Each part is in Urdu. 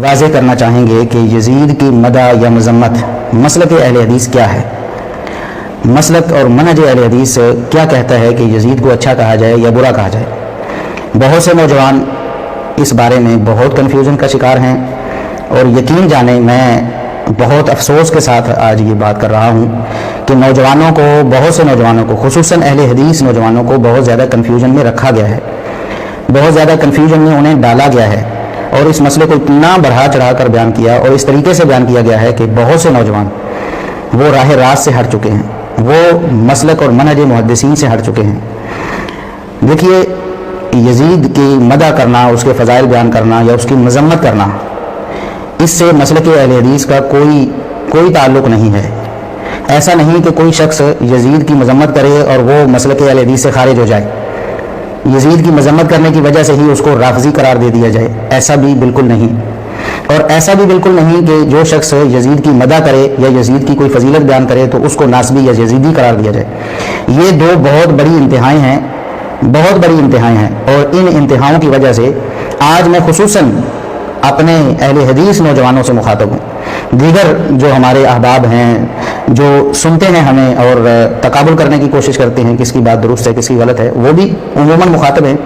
واضح کرنا چاہیں گے کہ یزید کی مدح یا مذمت مسلک اہل حدیث کیا ہے، مسلک اور منہج اہل حدیث کیا کہتا ہے کہ یزید کو اچھا کہا جائے یا برا کہا جائے۔ بہت سے نوجوان اس بارے میں بہت کنفیوژن کا شکار ہیں، اور یقین جانیں میں بہت افسوس کے ساتھ آج یہ بات کر رہا ہوں کہ نوجوانوں کو، بہت سے نوجوانوں کو، خصوصاً اہل حدیث نوجوانوں کو بہت زیادہ کنفیوژن میں رکھا گیا ہے، بہت زیادہ کنفیوژن میں انہیں ڈالا گیا ہے، اور اس مسئلے کو اتنا بڑھا چڑھا کر بیان کیا اور اس طریقے سے بیان کیا گیا ہے کہ بہت سے نوجوان وہ راہ راست سے ہٹ چکے ہیں، وہ مسلک اور منہج محدثین سے ہٹ چکے ہیں۔ دیکھیے، یزید کی مدح کرنا، اس کے فضائل بیان کرنا یا اس کی مذمت کرنا، اس سے مسلک اہل حدیث کا کوئی تعلق نہیں ہے۔ ایسا نہیں کہ کوئی شخص یزید کی مذمت کرے اور وہ مسلک اہل حدیث سے خارج ہو جائے، یزید کی مذمت کرنے کی وجہ سے ہی اس کو رافضی قرار دے دیا جائے، ایسا بھی بالکل نہیں۔ اور ایسا بھی بالکل نہیں کہ جو شخص یزید کی مدح کرے یا یزید کی کوئی فضیلت بیان کرے تو اس کو ناسبی یا یزیدی قرار دیا جائے۔ یہ دو بہت بڑی انتہائیں ہیں، بہت بڑی انتہائیں ہیں، اور ان انتہاؤں کی وجہ سے آج میں خصوصاً اپنے اہل حدیث نوجوانوں سے مخاطب ہوں۔ دیگر جو ہمارے احباب ہیں، جو سنتے ہیں ہمیں اور تقابل کرنے کی کوشش کرتے ہیں کس کی بات درست ہے کس کی غلط ہے، وہ بھی عموماً مخاطب ہیں،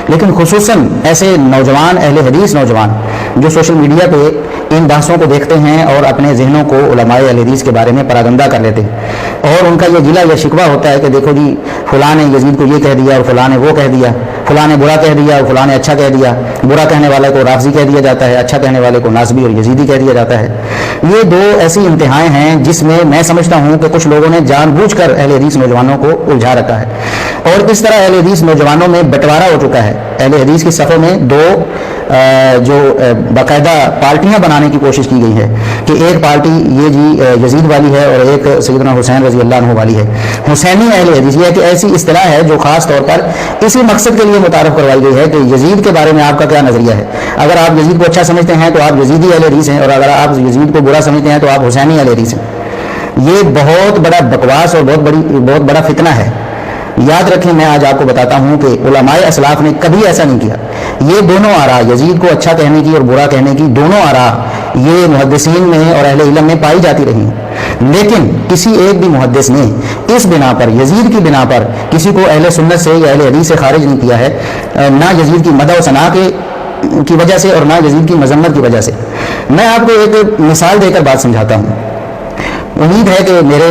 لیکن خصوصاً ایسے نوجوان، اہل حدیث نوجوان جو سوشل میڈیا پہ ان بحثوں کو دیکھتے ہیں اور اپنے ذہنوں کو علماء اہل حدیث کے بارے میں پراگندہ کر لیتے ہیں، اور ان کا یہ گلہ یا شکوہ ہوتا ہے کہ دیکھو جی فلاں نے یزید کو یہ کہہ دیا اور فلاں نے وہ کہہ دیا، فلاں نے برا کہہ دیا اور فلاں نے اچھا کہہ دیا، برا کہنے والے کو رافضی کہہ دیا جاتا ہے، اچھا کہنے والے کو ناسبی اور یزیدی کہہ دیا جاتا ہے۔ یہ دو ایسی انتہائیں ہیں جس میں سمجھتا ہوں کہ کچھ لوگوں نے جان بوجھ کر اہل حدیث نوجوانوں کو الجھا رکھا ہے، اور اس طرح اہل حدیث نوجوانوں میں بٹوارا ہو چکا ہے۔ اہل حدیث کی صفوں میں دو جو باقاعدہ پارٹیاں بنانے کی کوشش کی گئی ہے کہ ایک پارٹی یہ جی یزید والی ہے اور ایک سیدنا حسین رضی اللہ عنہ والی ہے۔ حسینی اہل حدیث یہ کہ ایسی اصطلاح ہے جو خاص طور پر اسی مقصد کے لیے متعارف کروائی گئی ہے کہ یزید کے بارے میں آپ کا کیا نظریہ ہے۔ اگر آپ یزید کو اچھا سمجھتے ہیں تو آپ یزیدی اہل حدیث ہیں، اور اگر آپ یزید کو برا سمجھتے ہیں تو آپ حسینی اہل حدیث ہیں۔ یہ بہت بڑا بکواس اور بہت بڑا فتنہ ہے۔ یاد رکھیں، میں آج آپ کو بتاتا ہوں کہ علماء اسلاف نے کبھی ایسا نہیں کیا۔ یہ دونوں آراء، یزید کو اچھا کہنے کی اور برا کہنے کی، دونوں آراء یہ محدثین میں اور اہل علم میں پائی جاتی رہی ہیں، لیکن کسی ایک بھی محدث نے اس بنا پر، یزید کی بنا پر، کسی کو اہل سنت سے یا اہل حدیث سے خارج نہیں کیا ہے، نہ یزید کی مدح و ثنا کی وجہ سے اور نہ یزید کی مذمت کی وجہ سے۔ میں آپ کو ایک مثال دے کر بات سمجھاتا ہوں۔ امید ہے کہ میرے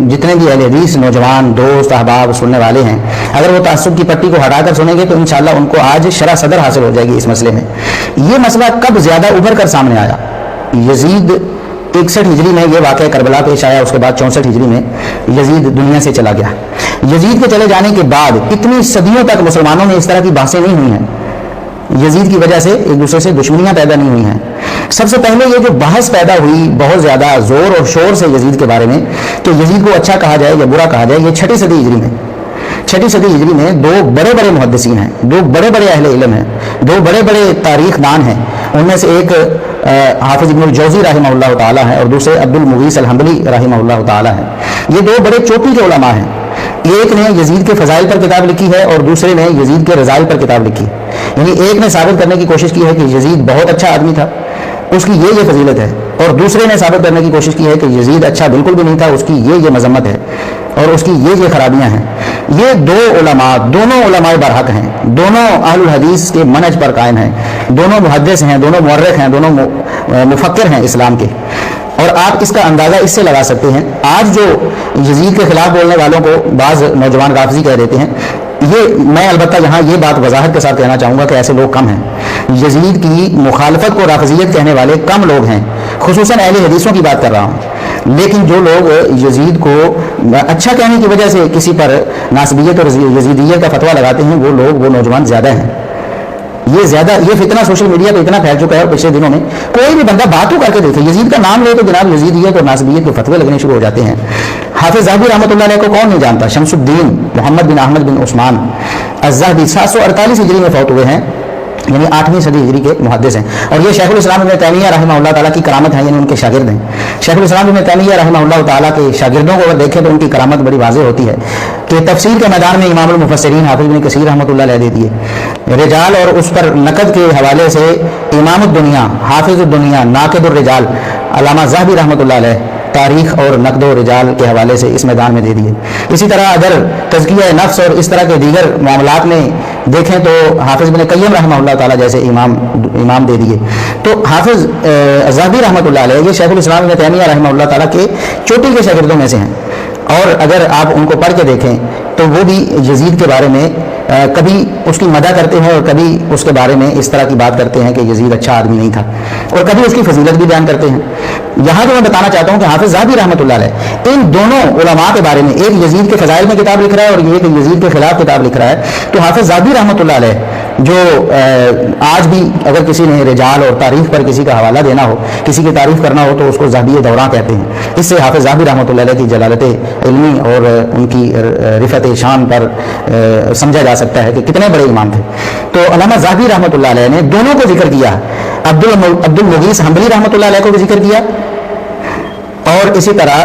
جتنے بھی اہل حدیث نوجوان دوست احباب سننے والے ہیں، اگر وہ تعصب کی پٹی کو ہٹا کر سنیں گے تو انشاءاللہ ان کو آج شرح صدر حاصل ہو جائے گی اس مسئلے میں۔ یہ مسئلہ کب زیادہ ابھر کر سامنے آیا؟ یزید 61 ہجری میں یہ واقعہ کربلا پیش آیا، اس کے بعد 64 ہجری میں یزید دنیا سے چلا گیا۔ یزید کے چلے جانے کے بعد اتنی صدیوں تک مسلمانوں میں اس طرح کی بحثیں نہیں ہوئی ہیں، یزید کی وجہ سے ایک دوسرے سے دشمنیاں پیدا نہیں ہوئی ہیں۔ سب سے پہلے یہ جو بحث پیدا ہوئی بہت زیادہ زور اور شور سے یزید کے بارے میں کہ یزید کو اچھا کہا جائے یا برا کہا جائے، یہ 6 صدی ہجری میں، 6 صدی ہجری میں دو بڑے بڑے محدثین ہیں، دو بڑے بڑے اہل علم ہیں، دو بڑے بڑے تاریخ دان ہیں۔ ان میں سے ایک حافظ ابن الجوزی رحمہ اللہ تعالیٰ ہیں اور دوسرے عبد المغیث الحنبلی رحمہ اللہ تعالیٰ ہیں۔ یہ دو بڑے چوٹی کے علماء ہیں۔ ایک نے یزید کے فضائل پر کتاب لکھی ہے اور دوسرے نے یزید کے رذائل پر کتاب لکھی، یعنی ایک نے ثابت کرنے کی کوشش کی ہے کہ یزید بہت اچھا آدمی تھا، اس کی یہ فضیلت ہے، اور دوسرے نے ثابت کرنے کی کوشش کی ہے کہ یزید اچھا بالکل بھی نہیں تھا، اس کی یہ مذمت ہے اور اس کی یہ خرابیاں ہیں۔ یہ دو علماء، دونوں علماء برحق ہیں، دونوں اہل الحدیث کے منہج پر قائم ہیں، دونوں محدث ہیں، دونوں مورخ ہیں، دونوں مفکر ہیں اسلام کے۔ اور آپ اس کا اندازہ اس سے لگا سکتے ہیں، آج جو یزید کے خلاف بولنے والوں کو بعض نوجوان رافضی کہہ دیتے ہیں، یہ میں البتہ یہاں یہ بات وضاحت کے ساتھ کہنا چاہوں گا کہ ایسے لوگ کم ہیں۔ یزید کی مخالفت کو رافضیت کہنے والے کم لوگ ہیں، خصوصاً اہل حدیثوں کی بات کر رہا ہوں، لیکن جو لوگ یزید کو اچھا کہنے کی وجہ سے کسی پر ناسبیت اور یزیدیت کا فتویٰ لگاتے ہیں، وہ نوجوان زیادہ ہیں۔ یہ فتنہ سوشل میڈیا پہ اتنا پھیل چکا ہے، اور پچھلے دنوں میں کوئی بھی بندہ باتوں کر کے دیکھے، یزید کا نام لے تو جناب یزیدیت اور ناسبیت کے فتوے لگنے شروع ہو جاتے ہیں۔ حافظ ذہبی رحمۃ اللہ علیہ کو کون نہیں جانتا؟ شمس الدین محمد بن احمد بن عثمان الذہبی 748 ہجری میں فوت ہوئے ہیں، یعنی 8ویں صدی ہجری کے محدث ہیں، اور یہ شیخ الاسلام ابن تیمیہ رحمہ اللہ تعالیٰ کی کرامت ہے، یعنی ان کے شاگرد ہیں۔ شیخ الاسلام ابن تیمیہ رحمہ اللہ تعالیٰ کے شاگردوں کو اگر دیکھیں تو ان کی کرامت بڑی واضح ہوتی ہے کہ تفسیر کے میدان میں امام المفسرین حافظ ابن کثیر رحمۃ اللہ علیہ دے دیے، رجال اور اس پر نقد کے حوالے سے امام الدنیا، حافظ الدنیا، ناقد الرجال علامہ ذہبی رحمۃ اللہ علیہ تاریخ اور نقد و رجال کے حوالے سے اس میدان میں دے دیے۔ اسی طرح اگر تزکیہ نفس اور اس طرح کے دیگر معاملات میں دیکھیں تو حافظ ابن قیم رحمہ اللہ تعالیٰ جیسے امام دے دیے۔ تو حافظ ذہبی رحمۃ اللہ علیہ یہ شیخ الاسلام ابن تیمیہ رحمہ اللہ تعالیٰ کے چوٹی کے شاگردوں میں سے ہیں، اور اگر آپ ان کو پڑھ کے دیکھیں تو وہ بھی یزید کے بارے میں کبھی اس کی مدح کرتے ہیں اور کبھی اس کے بارے میں اس طرح کی بات کرتے ہیں کہ یزید اچھا آدمی نہیں تھا، اور کبھی اس کی فضیلت بھی بیان کرتے ہیں۔ یہاں تو میں بتانا چاہتا ہوں کہ حافظ ذہبی رحمۃ اللہ علیہ ان دونوں علماء کے بارے میں، ایک یزید کے فضائل میں کتاب لکھ رہا ہے اور یہ کہ یزید کے خلاف کتاب لکھ رہا ہے، تو حافظ ذہبی رحمۃ اللہ علیہ جو آج بھی اگر کسی نے رجال اور تاریخ پر کسی کا حوالہ دینا ہو، کسی کی تعریف کرنا ہو تو اس کو ذہبی دوراں کہتے ہیں۔ اس سے حافظ ذہبی رحمۃ اللہ علیہ کی جلالت علمی اور ان کی رفعت شان پر سمجھا جا سکتا ہے کہ کتنے بڑے امام تھے۔ تو علامہ ذہبی رحمۃ اللہ علیہ نے دونوں کو ذکر کیا، عبد المغیث حنبلی رحمۃ اللہ علیہ کو بھی ذکر کیا، اور اسی طرح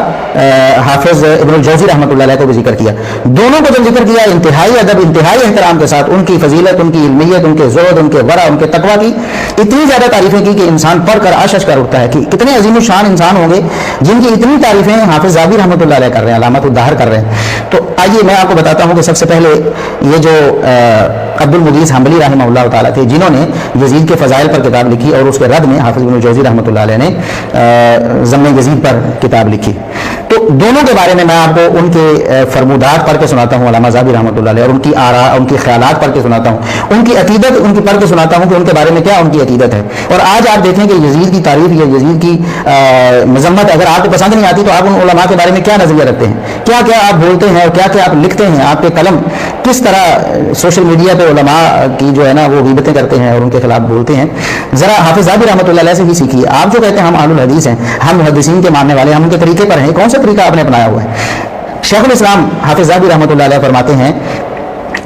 حافظ ابن الجوزی رحمۃ اللہ علیہ کو بھی ذکر کیا۔ دونوں کو جب ذکر کیا انتہائی ادب، انتہائی احترام کے ساتھ ان کی فضیلت، ان کی علمیت، ان کے زہد، ان کے ورع، ان کے تقویٰ کی اتنی زیادہ تعریفیں کی کہ انسان پڑھ کر عش کر اٹھتا ہے کہ کتنے عظیم الشان انسان ہوں گے جن کی اتنی تعریفیں حافظ ذہبی رحمۃ اللہ علیہ کر رہے ہیں، علامت الدہر کر رہے ہیں۔ تو آئیے میں آپ کو بتاتا ہوں کہ سب سے پہلے یہ جو عبد المغیث حنبلی رحمہ اللہ تعالیٰ تھے جنہوں نے یزید کے فضائل پر کتاب لکھی، اور اس کے رد میں حافظ ابن الجوزی رحمۃ اللہ علیہ نے ذم یزید پر کتاب لکھی۔ تو دونوں کے بارے میں آپ کو ان کے فرمودات پڑھ کے سناتا ہوں، علامہ ذہبی رحمۃ اللہ علیہ، اور ان کی آراء، ان کے خیالات پڑھ کے سناتا ہوں، ان کی عقیدت ان کی پڑھ کے سناتا ہوں کہ ان کے بارے میں کیا ان کی عقیدت ہے۔ اور آج آپ دیکھیں کہ یزید کی تعریف یا یزید کی مذمت اگر آپ کو پسند نہیں آتی تو آپ ان علماء کے بارے میں کیا نظریہ رکھتے ہیں، کیا کیا آپ بولتے ہیں اور کیا کیا آپ لکھتے ہیں، آپ کے قلم کس طرح سوشل میڈیا پہ علماء کی جو ہے نا وہ غیبتیں کرتے ہیں اور ان کے خلاف بولتے ہیں۔ ذرا حافظ ذہبی رحمۃ اللہ علیہ سے ہی سیکھیے۔ آپ جو کہتے ہیں ہم اہل الحدیث ہیں، ہم محدثین کے ماننے والے ہیں، ہم ان کے طریقے پر ہیں، کون سا طریقہ آپ نے اپنایا ہوا ہے؟ شیخ الاسلام حافظ ذہبی رحمۃ اللہ علیہ فرماتے ہیں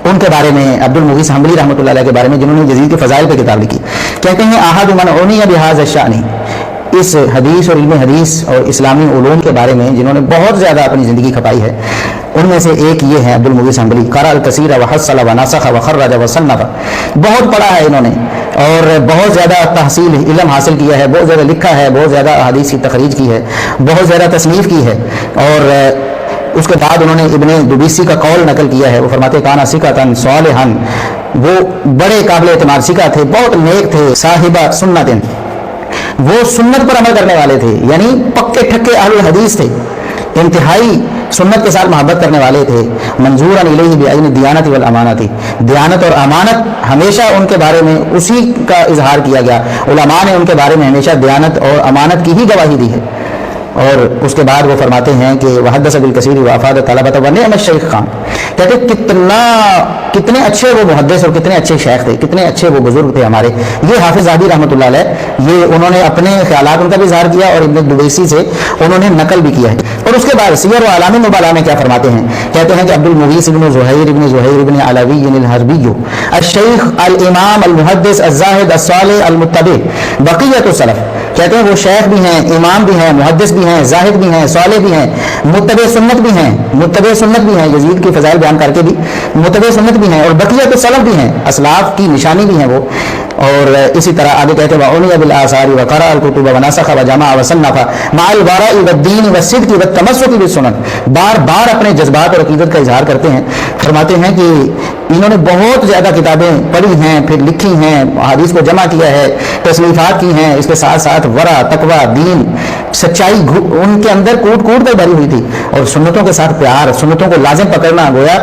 ان کے بارے میں، عبد المغیث حنبلی رحمۃ اللہ علیہ کے بارے میں جنہوں نے یزید کے فضائل پہ کتاب لکھی، کہتے ہیں احد من عنی بہذا الشأن، اس حدیث اور علم حدیث اور اسلامی علوم کے بارے میں جنہوں نے بہت زیادہ اپنی زندگی کھپائی ہے، ان میں سے ایک یہ ہے عبد المغیث حنبلی۔ قرأ الکثیر وحصل ونسخ وخرج وصنف، بہت پڑھا ہے انہوں نے اور بہت زیادہ تحصیل علم حاصل کیا ہے، بہت زیادہ لکھا ہے، بہت زیادہ احادیث کی تخریج کی ہے، بہت زیادہ تصنیف کی ہے، اور اس کے بعد انہوں نے ابن دبیسی کا قول نقل کیا ہے، وہ فرماتے کانا ثقۃ صالحا، وہ بڑے قابل اعتماد ثقہ تھے، بہت نیک تھے، صاحب سنت، وہ سنت پر عمل کرنے والے تھے، یعنی پکے ٹھکے اہل الحدیث تھے، انتہائی سنت کے ساتھ محبت کرنے والے تھے، منظورا الیہ بعین الدیانۃ والامانۃ، دیانت اور امانت ہمیشہ ان کے بارے میں اسی کا اظہار کیا گیا، علماء نے ان کے بارے میں ہمیشہ دیانت اور امانت کی ہی گواہی دی ہے۔ اور اس کے بعد وہ فرماتے ہیں کہ وحدث بالکثیر وافاد طلبۃ ونعم الشیخ خان، کہتے کتنے اچھے وہ محدث اور کتنے اچھے شیخ تھے، کتنے اچھے وہ بزرگ تھے ہمارے۔ یہ حافظ ذہبی رحمۃ اللہ علیہ، یہ انہوں نے اپنے خیالات ان کا بھی اظہار کیا اور ابن دبیسی سے انہوں نے نقل بھی کیا ہے۔ اور اس کے بعد سیر و اعلام النبلاء میں کیا فرماتے ہیں، کہتے ہیں کہ عبد المغیث ابن زہیر ابن علوی الحربی الشیخ الامام المحدث الزاہد الصالح المتبع بقیۃ السلف، کہتے ہیں وہ شیخ بھی ہیں، امام بھی ہیں، محدث بھی ہیں، زاہد بھی ہیں، صالح بھی ہیں، متبع سنت بھی ہیں، یزید کے فضائل بیان کر کے بھی متبع سنت بھی ہیں، اور بقیت السلف بھی ہیں، اسلاف کی نشانی بھی ہیں وہ۔ اور اسی طرح آگے کہتے ہیں وعنی بالآثار وقرأ الکتب ونسخ وجمع وصنف مع الورع والدین والصدق والتمسک بالسنن، بار بار اپنے جذبات اور عقیدت کا اظہار کرتے ہیں۔ فرماتے ہیں کہ انہوں نے بہت زیادہ کتابیں پڑھی ہیں، پھر لکھی ہیں، حدیث کو جمع کیا ہے، تصنیفات کی ہیں، اس کے ساتھ ساتھ ورع، تقوی، دین، سچائی ان کے اندر کوٹ کوٹ کر بھری ہوئی تھی، اور سنتوں کے ساتھ پیار، سنتوں کو لازم پکڑنا گویا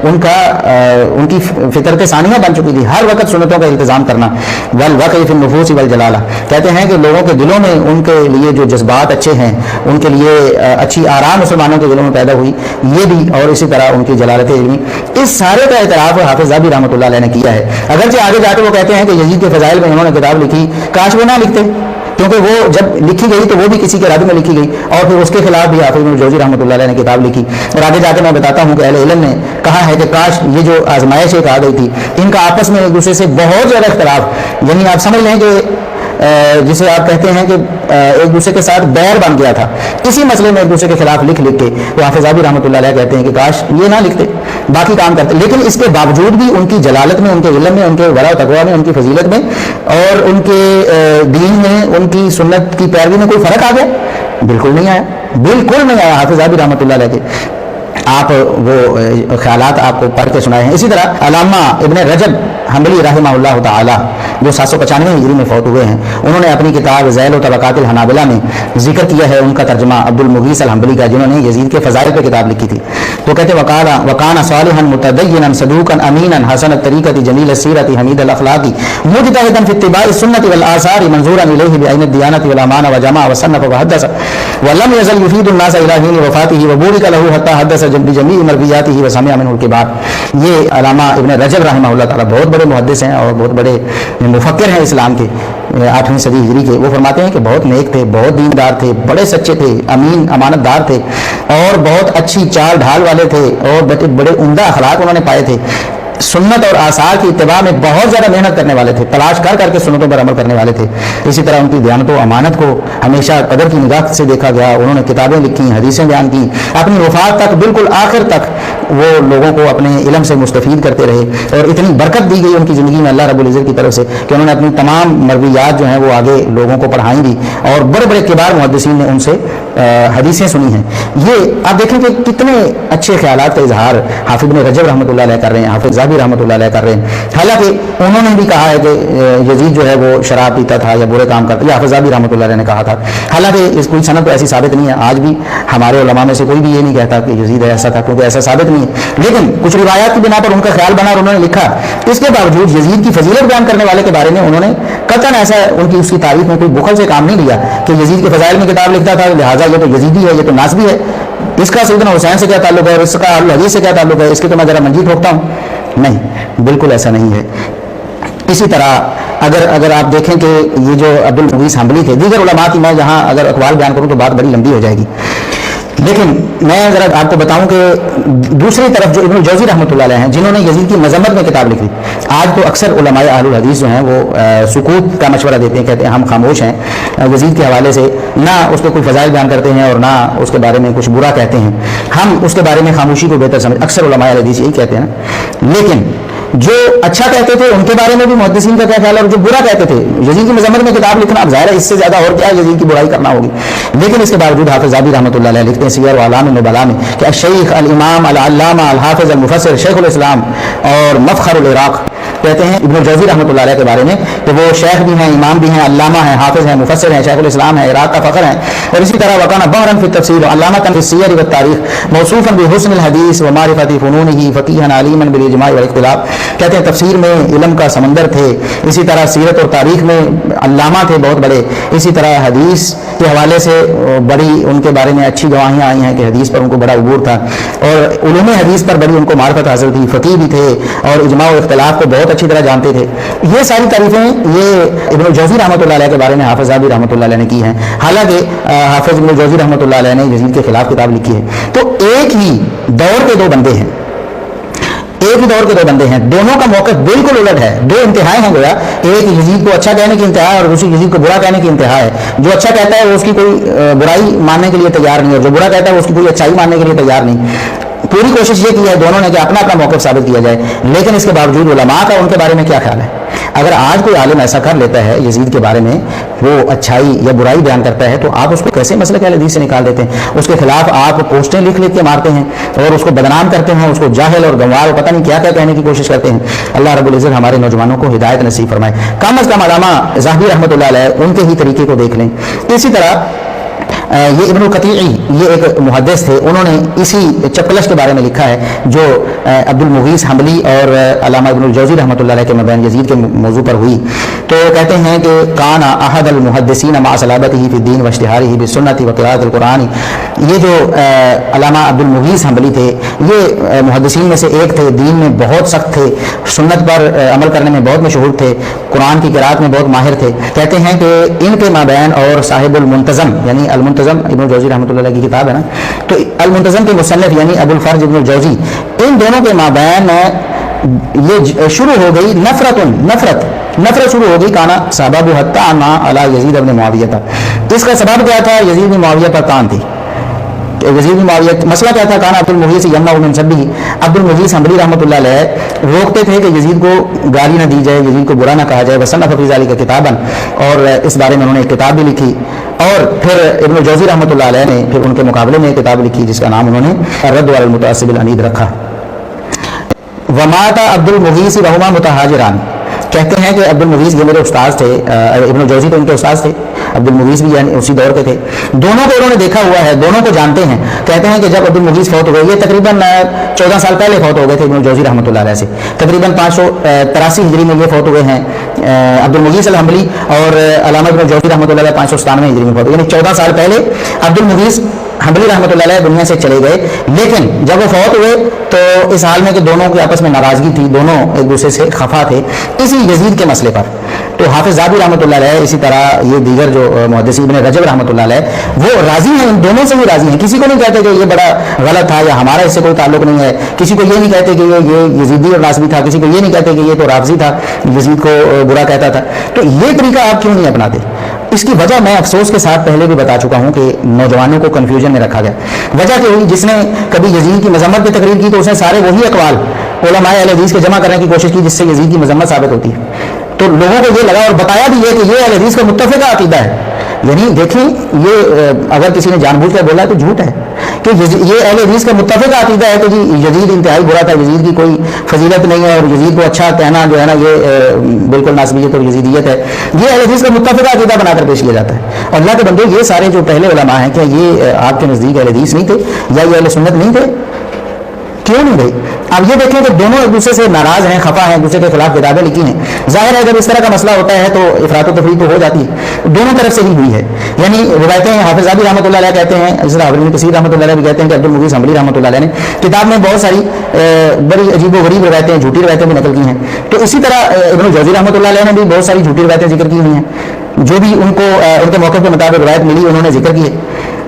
ان کی فطرت ثانیہ بن چکی تھی، ہر وقت سنتوں کا التزام کرنا۔ والواقع فی النفوس والجلالہ، کہتے ہیں کہ لوگوں کے دلوں میں ان کے لیے جو جذبات اچھے ہیں، ان کے لیے اچھی آرام مسلمانوں کے دلوں میں پیدا ہوئی، یہ بھی، اور اسی طرح ان کی جلالت علمی، اس سارے کا اعتراف حافظ ذہبی رحمۃ اللہ علیہ نے کیا ہے۔ اگرچہ آگے جا کے وہ کہتے ہیں کہ یزید کے فضائل میں انہوں نے کتاب لکھی، کاش وہ نہ لکھتے، کیونکہ وہ جب لکھی گئی تو وہ بھی کسی کے ارادے میں لکھی گئی، اور پھر اس کے خلاف بھی حافظ ابن جوزی رحمۃ اللہ علیہ نے کتاب لکھی. اور آگے جا کے میں بتاتا ہوں کہ اہل علم نے کہا ہے کہ کاش یہ جو آزمائشیں کہا گئی تھی ان کا آپس میں ایک دوسرے سے بہت زیادہ اختلاف، یعنی آپ سمجھ لیں کہ جسے آپ کہتے ہیں کہ ایک دوسرے کے ساتھ بیر بن گیا تھا اسی مسئلے میں ایک دوسرے کے خلاف لکھ کے. تو حافظ ابی رحمۃ اللہ علیہ کہتے ہیں کہ کاش یہ نہ لکھتے، باقی کام کرتے، لیکن اس کے باوجود بھی ان کی جلالت میں، ان کے علم میں، ان کے ورع و تقویٰ میں، ان کی فضیلت میں اور ان کے دین میں، ان کی سنت کی پیروی میں کوئی فرق آ گیا؟ بالکل نہیں آیا، بالکل نہیں آیا. حافظ ابی رحمۃ اللہ علیہ کے آپ وہ خیالات آپ کو پڑھ کے سنائے ہیں. اسی طرح علامہ ابن رجب حنبلی رحمہ اللہ تعالی جو 795 ہجری میں فوت ہوئے ہیں، انہوں نے اپنی کتاب ذیل و طبقات الحنابلہ میں ذکر کیا ہے ان کا ترجمہ عبد المغیث الحنبلی کا، جنہوں نے یزید کے فضائل پہ کتاب لکھی تھی. تو کہتے وکان صالحا متدینا صدوقا امینا حسن الطریقۃ جمیل السیرۃ حمید الاخلاق مجتہدا فی اتباع السنۃ والآثار منظورا الیہ بعین الدیانۃ والامانہ وجمع وصنف وحدث ولم یزل یفید الناس الی حین وفاتہ وبورک لہ حتی حدث بجمیع مرویاتہ وسمع منہ الکبار. یہ علامہ ابن رجب رحمہ اللہ تعالی بہت بڑے محدث ہیں اور بہت بڑے مفکر ہیں اسلام کے، 8ویں صدی ہجری کے. وہ فرماتے ہیں کہ بہت نیک تھے، بہت دیندار تھے، بڑے سچے تھے، امین امانت دار تھے اور بہت اچھی چال ڈھال والے تھے اور بڑے عمدہ اخلاق انہوں نے پائے تھے. سنت اور آثار کی اتباع میں بہت زیادہ محنت کرنے والے تھے، تلاش کر کر کے سنتوں پر عمل کرنے والے تھے. اسی طرح ان کی دیانت و امانت کو ہمیشہ قدر کی نگاہ سے دیکھا گیا. انہوں نے کتابیں لکھی، حدیثیں بیان کی، اپنی وفات تک بالکل آخر تک وہ لوگوں کو اپنے علم سے مستفید کرتے رہے اور اتنی برکت دی گئی ان کی زندگی میں اللہ رب العزت کی طرف سے کہ انہوں نے اپنی تمام مرویات جو ہیں وہ آگے لوگوں کو پڑھائیں بھی اور بڑے بڑے کبار محدثین نے ان سے حدیثیں سنی ہیں. یہ آپ دیکھیں کہ کتنے اچھے خیالات کا اظہار حافظ ابن رجب رحمۃ اللہ علیہ کر رہے ہیں، حافظ ذہبی رحمۃ اللہ علیہ کر رہے ہیں. حالانکہ انہوں نے بھی کہا ہے کہ یزید جو ہے وہ شراب پیتا تھا یا برے کام کرتا، یہ حافظ ذہبی رحمۃ اللہ علیہ نے کہا تھا. حالانکہ اس کوئی سند تو ایسی ثابت نہیں ہے، آج بھی ہمارے علماء میں سے کوئی بھی یہ نہیں کہتا کہ یزید ایسا تھا، کیونکہ ایسا ثابت نہیں ہے. لیکن کچھ روایات کی بنا پر ان کا خیال بنا اور انہوں نے لکھا. اس کے باوجود یزید کی فضیلت بیان کرنے والے کے بارے میں انہوں نے قطعاً ایسا ان کی اس کی تعریف میں کوئی بخل سے کام نہیں لیا کہ یزید کے فضائل میں کتاب لکھتا تھا لہٰذا یہ تو یزیدی ہے، یہ تو ناسبی ہے، اس کا سیدنا حسین سے کیا تعلق ہے اور اس کا اہل حدیث سے کیا تعلق ہے، اس کے تو میں ذرا منجی ٹھوکتا ہوں. نہیں، بالکل ایسا نہیں ہے. اسی طرح اگر آپ دیکھیں کہ یہ جو عبد المغیث حنبلی تھے، دیگر علماء کی میں یہاں اگر اقوال بیان کروں تو بات بڑی لمبی ہو جائے گی، لیکن میں ذرا آپ کو بتاؤں کہ دوسری طرف جو ابن الجوزی رحمۃ اللہ علیہ ہیں جنہوں نے یزید کی مذمت میں کتاب لکھی، آج تو اکثر علماء اہل الحدیث جو ہیں وہ سکوت کا مشورہ دیتے ہیں، کہتے ہیں ہم خاموش ہیں یزید کے حوالے سے، نہ اس کے کوئی فضائل بیان کرتے ہیں اور نہ اس کے بارے میں کچھ برا کہتے ہیں، ہم اس کے بارے میں خاموشی کو بہتر سمجھ، اکثر علماء اہل الحدیث یہی کہتے ہیں نا. لیکن جو اچھا کہتے تھے ان کے بارے میں بھی محدثین کا کیا خیال ہے، اور جو برا کہتے تھے یزید کی مذمت میں کتاب لکھنا، اب ظاہر ہے اس سے زیادہ اور کیا یزید کی برائی کرنا ہوگی. لیکن اس کے باوجود حافظ ذہبی رحمۃ اللہ علیہ لکھتے ہیں سیر و اعلام النبلاء میں کہ الشیخ الامام العلامہ الحافظ المفسر شیخ الاسلام اور مفخر العراق، کہتے ہیں ابن الجوزی رحمۃ اللہ علیہ کے بارے میں کہ وہ شیخ بھی ہیں، امام بھی ہیں، علامہ ہیں، حافظ ہیں، مفسر ہیں، شیخ الاسلام ہیں، عراق کا فخر ہیں. اور اسی طرح وکان بحرا فی التفسیر علامۃ فی السیر والتاریخ موصوفا بحسن الحدیث ومعرفت فنونہ فقیہا علیما بالاجماع والاختلاف. کہتے ہیں تفسیر میں علم کا سمندر تھے، اسی طرح سیرت اور تاریخ میں علامہ تھے بہت بڑے، اسی طرح حدیث کے حوالے سے بڑی ان کے بارے میں اچھی گواہیاں آئی ہیں کہ حدیث پر ان کو بڑا عبور تھا اور علوم حدیث پر بڑی ان کو معرفت حاصل تھی، فقیہ بھی تھے اور اجماع و اختلاف کو بہت اچھی طرح جانتے تھے. یہ ساری تعریفیں یہ ابن الجوزی رحمۃ اللہ علیہ کے بارے میں حافظ ذہبی رحمۃ اللہ علیہ نے کی ہیں. حالانکہ حافظ ابن الجوزی رحمۃ اللہ علیہ نے یزید کے خلاف کتاب لکھی ہے. تو ایک ہی دور کے دو بندے ہیں، ایک ہی دور کے دو بندے ہیں، دونوں کا موقف بالکل الٹ ہے، دو انتہائیں ہیں گویا. ایک یزید کو اچھا کہنے کی انتہا ہے اور دوسری یزید کو برا کہنے کی انتہا ہے. جو اچھا کہتا ہے وہ اس کی کوئی برائی ماننے کے لیے تیار نہیں، اور جو برا کہتا ہے وہ اس کی کوئی اچھائی ماننے کے لیے تیار نہیں. پوری کوشش یہ کی ہے دونوں نے کہ اپنا اپنا موقف ثابت کیا جائے. لیکن اس کے باوجود علماء کا ان کے بارے میں کیا خیال ہے؟ اگر آج کوئی عالم ایسا کر لیتا ہے یزید کے بارے میں، وہ اچھائی یا برائی بیان کرتا ہے، تو آپ اس کو کیسے مسلک اہل حدیث سے نکال دیتے ہیں؟ اس کے خلاف آپ پوسٹیں لکھ کے مارتے ہیں اور اس کو بدنام کرتے ہیں، اس کو جاہل اور گنوار اور پتہ نہیں کیا کیا کہنے کی کوشش کرتے ہیں. اللہ رب العزت ہمارے نوجوانوں کو ہدایت نصیب فرمائے. کم از کم علامہ ذہبی رحمۃ اللہ علیہ ان کے ہی طریقے کو دیکھ لیں. اسی طرح یہ ابن القطیعی یہ ایک محدث تھے، انہوں نے اسی چپکلش کے بارے میں لکھا ہے جو عبد المغیث حنبلی اور علامہ ابن الجوزی رحمۃ اللہ علیہ کے مابین یزید کے موضوع پر ہوئی. تو کہتے ہیں کہ کان احد المحدثین مع صلابتہ فی الدین واشتہارہ بالسنۃ وقراءۃ القرآن. یہ جو علامہ عبد المغیث حنبلی تھے یہ محدثین میں سے ایک تھے، دین میں بہت سخت تھے، سنت پر عمل کرنے میں بہت مشہور تھے، قرآن کی قراءت میں بہت ماہر تھے. کہتے ہیں کہ ان کے مابین اور صاحب المنتظم یعنی المنتظم ابن الجوزی رحمۃ اللہ علیہ کی کتاب ہے نا، تو المنتظم کے مصنف یعنی ابو الفرج ابن الجوزی، ان دونوں کے مابین یہ شروع ہو گئی نفرت شروع ہو گئی. کانا سبب حتی عنا علی یزید ابن معاویہ تھا. اس کا سبب کیا تھا؟ یزید بن معاویہ پر تان تھی. یزید بن معاویہ مسئلہ کیا تھا؟ کانا عبد المغیث یمنع من سبہ. عبد المغیث حنبلی رحمۃ اللہ علیہ روکتے تھے کہ یزید کو گالی نہ دی جائے، یزید کو برا نہ کہا جائے. وصنف فی ذلک کتابا، اور اس بارے میں انہوں نے ایک کتاب بھی لکھی. اور پھر ابن الجوزی رحمۃ اللہ علیہ نے پھر ان کے مقابلے میں ایک کتاب لکھی جس کا نام انہوں نے الرد علی المتعصب العنید رکھا. ومات عبد المغیث وہما متہاجران. کہتے ہیں کہ عبد المغیث یہ میرے استاذ تھے، ابن الجوزی تو ان کے استاذ تھے، عبد المغیث بھی یعنی اسی دور کے تھے. دونوں کو انہوں نے دیکھا ہوا ہے، دونوں کو جانتے ہیں. کہتے ہیں کہ جب عبد المغیث فوت ہو گئے، یہ تقریباً 14 سال پہلے فوت ہو گئے تھے ابن الجوزی رحمۃ اللہ علیہ سے. تقریباً 583 ہجری میں یہ فوت ہوئے ہیں عبد المغیث الحنبلی، اور علامہ ابن الجوزی رحمۃ اللہ علیہ 597 ہجری میں فوت ہوئے، یعنی 14 سال پہلے عبد المغیث حنبلی رحمۃ اللہ علیہ دنیا سے چلے گئے. لیکن جب وہ فوت ہوئے تو اس حال میں کہ دونوں کی آپس میں ناراضگی تھی، دونوں ایک دوسرے سے خفا تھے اسی یزید کے مسئلے پر. تو حافظ ذابی رحمۃ اللہ علیہ، اسی طرح یہ دیگر جو محدثین ابن رجب رحمۃ اللہ علیہ، وہ راضی ہیں، ان دونوں سے بھی راضی ہیں. کسی کو نہیں کہتے کہ یہ بڑا غلط تھا یا ہمارا اس سے کوئی تعلق نہیں ہے. کسی کو یہ نہیں کہتے کہ یہ یزیدی اور ناصبی تھا. کسی کو یہ نہیں کہتے کہ یہ تو رافضی تھا، یزید کو برا کہتا تھا. تو یہ طریقہ آپ کیوں نہیں اپناتے؟ اس کی وجہ میں افسوس کے ساتھ پہلے بھی بتا چکا ہوں کہ نوجوانوں کو کنفیوژن میں رکھا گیا. وجہ کیا ہوئی؟ جس نے کبھی یزید کی مذمت کی تقریر کی تو اس نے سارے وہی اقوال علماء اہل حدیث کے جمع کرنے کی کوشش کی جس سے یزید کی مذمت ثابت ہوتی ہے. تو لوگوں کو یہ لگا اور بتایا بھی یہ کہ یہ اہل حدیث کا متفقہ عقیدہ ہے. یعنی دیکھیں یہ اگر کسی نے جان بوجھ کر بولا تو جھوٹ ہے کہ یہ اہل حدیث کا متفقہ عقیدہ ہے کہ جی یزید انتہائی برا تھا، یزید کی کوئی فضیلت نہیں ہے، اور یزید کو اچھا کہنا جو ہے نا یہ بالکل ناصبیت اور یزیدیت ہے. یہ اہل حدیث کا متفقہ عقیدہ بنا کر پیش کیا جاتا ہے. اور اللہ کے بندے یہ سارے جو پہلے علماء ہیں کیا یہ آپ کے نزدیک اہل حدیث نہیں تھے یا یہ اہل سنت نہیں تھے؟ کیوں نہیں بھائی؟ اب یہ دیکھیں کہ دونوں ایک دوسرے سے ناراض ہیں، خفا ہیں، ایک دوسرے کے خلاف کتابیں لکھی ہیں. ظاہر ہے جب اس طرح کا مسئلہ ہوتا ہے تو افراط و تفریط تو ہو جاتی ہے، دونوں طرف سے ہی ہوئی ہے. یعنی روایتیں حافظ ذابی رحمۃ اللہ علیہ کہتے ہیں، اس طرح ابن کثیر رحمۃ اللہ علیہ بھی کہتے ہیں کہ عبد المغیث حنبلی رحمۃ اللہ علیہ نے کتاب میں بہت ساری بڑی عجیب و غریب روایتیں، جھوٹی روایتیں بھی نقل کی ہیں. تو اسی طرح ابن الجوزی رحمۃ اللہ علیہ نے بھی بہت ساری جھوٹی روایتیں ذکر کی ہوئی ہیں، جو بھی ان کو ان کے موقع کے مطابق روایت ملی انہوں نے ذکر کی ہے.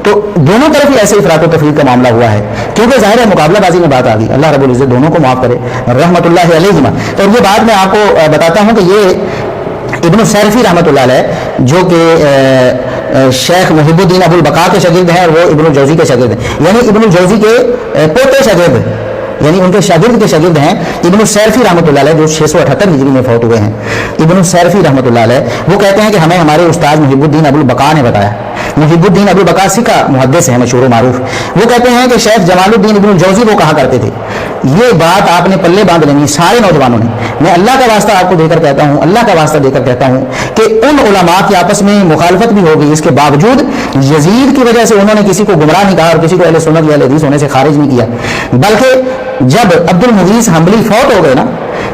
تو دونوں طرف ہی ایسے افراط و تفریط کا معاملہ ہوا ہے، کیونکہ ظاہر ہے مقابلہ بازی میں بات آ گئی. اللہ رب العزت دونوں کو معاف کرے رحمۃ اللہ علیہما. اور یہ بات میں آپ کو بتاتا ہوں کہ یہ ابن السیرفی رحمۃ اللہ علیہ جو کہ شیخ محب الدین ابو البقاء کے شاگرد ہیں اور وہ ابن الجوزی کے شاگرد ہیں، یعنی ابن الجوزی کے پوتے شاگرد، یعنی ان کے شاگرد کے شاگرد ہیں ابن السیرفی رحمۃ اللہ علیہ جو 678 ہجری میں فوت ہوئے ہیں. ابن السیرفی رحمۃ اللہ علیہ وہ کہتے ہیں کہ ہمیں ہمارے استاد محب الدین ابو البقاء نے بتایا. محب الدین ابو البقاء سکہ محدث ہیں مشہور و معروف. وہ کہتے ہیں کہ شیخ جمال الدین ابن الجوزی وہ کہا کرتے تھے، یہ بات آپ نے پلے باندھ لینی سارے نوجوانوں نے. میں اللہ کا واسطہ آپ کو دے کر کہتا ہوں، اللہ کا واسطہ دے کر کہتا ہوں کہ ان علماء کی آپس میں مخالفت بھی ہو گئی، اس کے باوجود یزید کی وجہ سے انہوں نے کسی کو گمراہ نہیں کہا اور کسی کو اہل سنت یا اہل حدیث ہونے سے خارج نہیں کیا. بلکہ جب عبد المغیث حنبلی فوت ہو گئے نا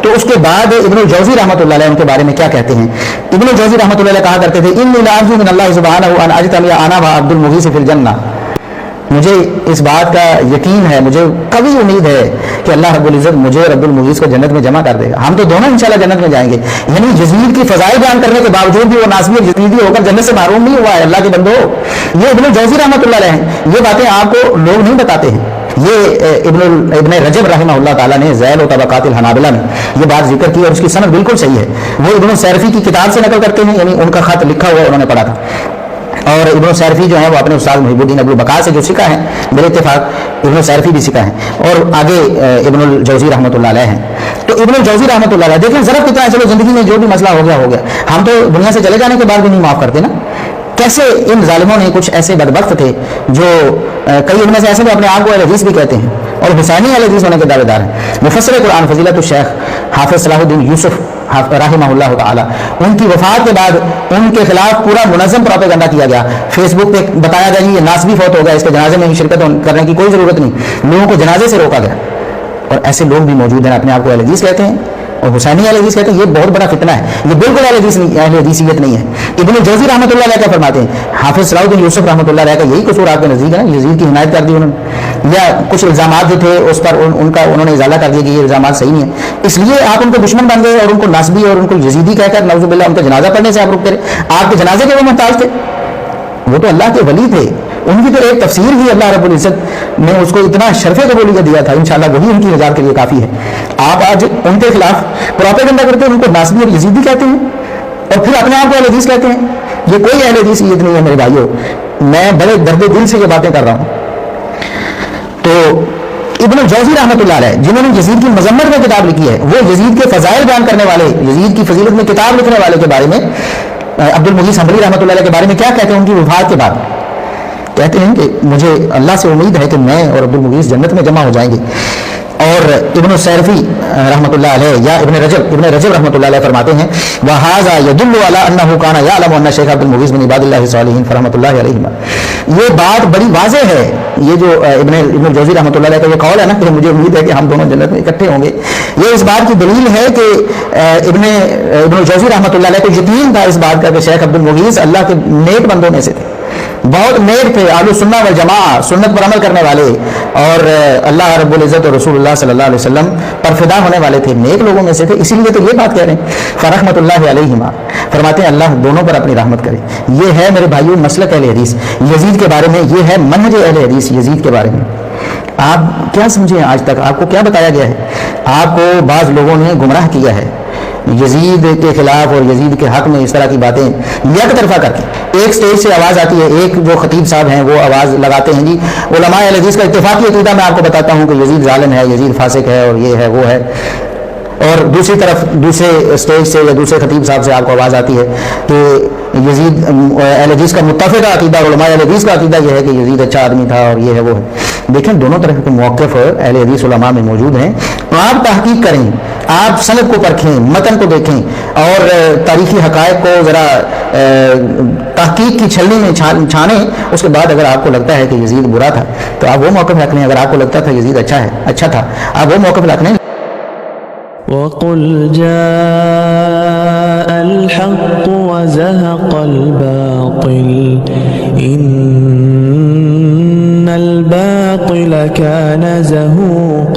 تو اس کے بعد ابن الجوزی رحمۃ اللہ علیہ ان کے بارے میں کیا کہتے ہیں؟ ابن الجوزی رحمۃ اللہ علیہ کہا کرتے تھے انی لارجو من اللہ سبحانہ ان اجتمع انا و عبد المغیث فی الجنہ. مجھے اس بات کا یقین ہے، مجھے کبھی امید ہے کہ اللہ رب العزت مجھے اور عبد المغیث کو جنت میں جمع کر دے گا. ہم تو دونوں انشاءاللہ جنت میں جائیں گے. یعنی یزید کی فضائل بیان کرنے کے باوجود بھی وہ ناصبی اور یزیدی ہو کر جنت سے محروم نہیں ہوا ہے. اللہ کے بندو، یہ ابن الجوزی رحمۃ اللہ علیہ ہیں. یہ باتیں آپ کو لوگ نہیں بتاتے ہیں. یہ ابن رجب رحمہ اللہ تعالیٰ نے ذیل و طبقات الحنابلہ میں یہ بات ذکر کی اور اس کی سند بالکل صحیح ہے. وہ ابن السیرفی کی کتاب سے نقل کرتے ہیں، یعنی ان کا خط لکھا ہوا انہوں نے پڑھا تھا. اور ابن السیرفی جو ہیں وہ اپنے استاد محب الدین ابو البقاء سے جو سکھا ہیں، میرے اتفاق ابن السیرفی بھی سکھا ہیں، اور آگے ابن الجوزی رحمۃ اللہ علیہ ہیں. تو ابن الجوزی رحمۃ اللہ علیہ دیکھیں ضرب کتنا ہے. چلو زندگی میں جو بھی مسئلہ ہو گیا ہو گیا، ہم تو دنیا سے چلے جانے کے بعد بھی نہیں معاف کرتے نا. کیسے ان ظالموں نے، کچھ ایسے بدبخت تھے جو کئی ان میں سے ایسے بھی اپنے آپ کو اہل حدیث بھی کہتے ہیں اور حسینی اہل حدیث ہونے کے دعوے دار ہیں. مفسر قرآن فضیلت الشیخ حافظ صلاح الدین یوسف رحمہ اللہ تعالی، ان کی وفات کے بعد ان کے خلاف پورا منظم پروپیگنڈا کیا گیا. فیس بک پہ بتایا گیا یہ ناصبی فوت ہو گیا، اس کے جنازے میں شرکت کرنے کی کوئی ضرورت نہیں، لوگوں کو جنازے سے روکا گیا. اور ایسے لوگ بھی موجود ہیں اپنے آپ کو اہل حدیث کہتے ہیں حسینی اہل حدیث کہتے ہیں یہ بہت بڑا فتنہ ہے, یہ بالکل اہل حدیثیت نہیں ہے. ابن جوزی رحمۃ اللہ علیہ کیا فرماتے ہیں, حافظ صلاح الدین یوسف رحمۃ اللہ علیہ کا یہی قصور آپ کے نزدیک ہے نا, یزید کی حمایت کر دی انہوں نے, یا کچھ الزامات جو تھے اس پر انہوں نے ازالہ کر دیا کہ یہ الزامات صحیح نہیں ہیں, اس لیے آپ ان کو دشمن بن گئے اور ان کو ناسبی اور ان کو یزیدی کہہ کر نعوذ باللہ ان کا جنازہ پڑھنے سے آپ رکتے رہے. آپ کے جنازے کے وہ محتاج تھے, وہ تو اللہ کے ولی تھے, ان کی تو ایک تفسیر ہی اللہ رب العزت نے اس کو اتنا شرف قبولیت دیا تھا, انشاءاللہ وہی ان کی نجات کے لیے کافی ہے. آپ آج ان کے خلاف پروپیگنڈا کرتے ہیں, ان کو ناسبی اور یزیدی کہتے ہیں اور پھر اپنے آپ کو اہل حدیث کہتے ہیں. یہ کوئی اہل حدیثیت نہیں ہے میرے بھائیوں, میں بڑے درد دل سے یہ باتیں کر رہا ہوں. تو ابن الجوزی رحمۃ اللہ علیہ جنہوں نے یزید کی مذمت میں کتاب لکھی ہے, وہ یزید کے فضائل بیان کرنے والے, یزید کی فضیلت میں کتاب لکھنے والے کے بارے میں عبد المجید حنبلی رحمۃ اللہ علیہ کے بارے میں کیا کہتے ہیں ان کی وفات کے بعد؟ کہتے ہیں کہ مجھے اللہ سے امید ہے کہ میں اور عبد المجید جنت میں جمع ہو جائیں گے. اور ابن السیرفی رحمۃ اللہ علیہ یا ابن رجب رحمۃ اللہ علیہ فرماتے ہیں وَهَذَا يَدُلُّ عَلَىٰ أَنَّهُ كَانَ يَعْلَمُ أَنَّ شیخ عبد المجید بن عباد اللہ الصالحین رحمۃ اللہ علیہ, یہ بات بڑی واضح ہے. یہ جو ابن الجوزی رحمۃ اللہ علیہ کا یہ قول ہے نا کہ مجھے امید ہے کہ ہم دونوں جنت میں اکٹھے ہوں گے, یہ اس بات کی دلیل ہے کہ ابن الجوزی رحمۃ اللہ علیہ کو یقین تھا اس بات کا کہ شیخ عبد المجید اللہ کے نیک بندوں میں سے تھے, بہت نیک تھے, اہل سنہ والجماعہ, سنت پر عمل کرنے والے, اور اللہ رب العزت اور رسول اللہ صلی اللہ علیہ وسلم پر فدا ہونے والے تھے, نیک لوگوں میں سے تھے. اسی لیے تو یہ بات کہہ رہے ہیں فرحمۃ اللہ علیہما, فرماتے ہیں اللہ دونوں پر اپنی رحمت کرے. یہ ہے میرے بھائیوں مسلک اہل حدیث یزید کے بارے میں, یہ ہے منہج اہل حدیث یزید کے بارے میں. آپ کیا سمجھے آج تک, آپ کو کیا بتایا گیا ہے؟ آپ کو بعض لوگوں نے گمراہ کیا ہے یزید کے خلاف اور یزید کے حق میں اس طرح کی باتیں یک طرفہ کر کے. ایک سٹیج سے آواز آتی ہے, ایک جو خطیب صاحب ہیں وہ آواز لگاتے ہیں جی علماء اہل حدیث کا اتفاقی عقیدہ میں آپ کو بتاتا ہوں کہ یزید ظالم ہے, یزید فاسق ہے, اور یہ ہے وہ ہے. اور دوسری طرف دوسرے اسٹیج سے یا دوسرے خطیب صاحب سے آپ کو آواز آتی ہے کہ یزید اہل حدیث کا متفقہ عقیدہ, علماء اہل حدیث کا عقیدہ یہ ہے کہ یزید اچھا آدمی تھا اور یہ ہے وہ ہے. دیکھیں دونوں طرح کے موقف اہل حدیث علماء میں موجود ہیں. آپ تحقیق کریں, آپ سند کو پرکھیں, متن کو دیکھیں اور تاریخی حقائق کو ذرا تحقیق کی چھلنی میں چھانیں. اس کے بعد اگر آپ کو لگتا ہے کہ یزید برا تھا تو آپ وہ موقف رکھ لیں, اگر آپ کو لگتا تھا یزید اچھا تھا آپ وہ موقف رکھ لیں. وَقُلْ جَاءَ الْحَقُّ وَزَهَقَ الْبَاطِلُ إِنَّ الْبَاطِلَ كَانَ زَهُوقًا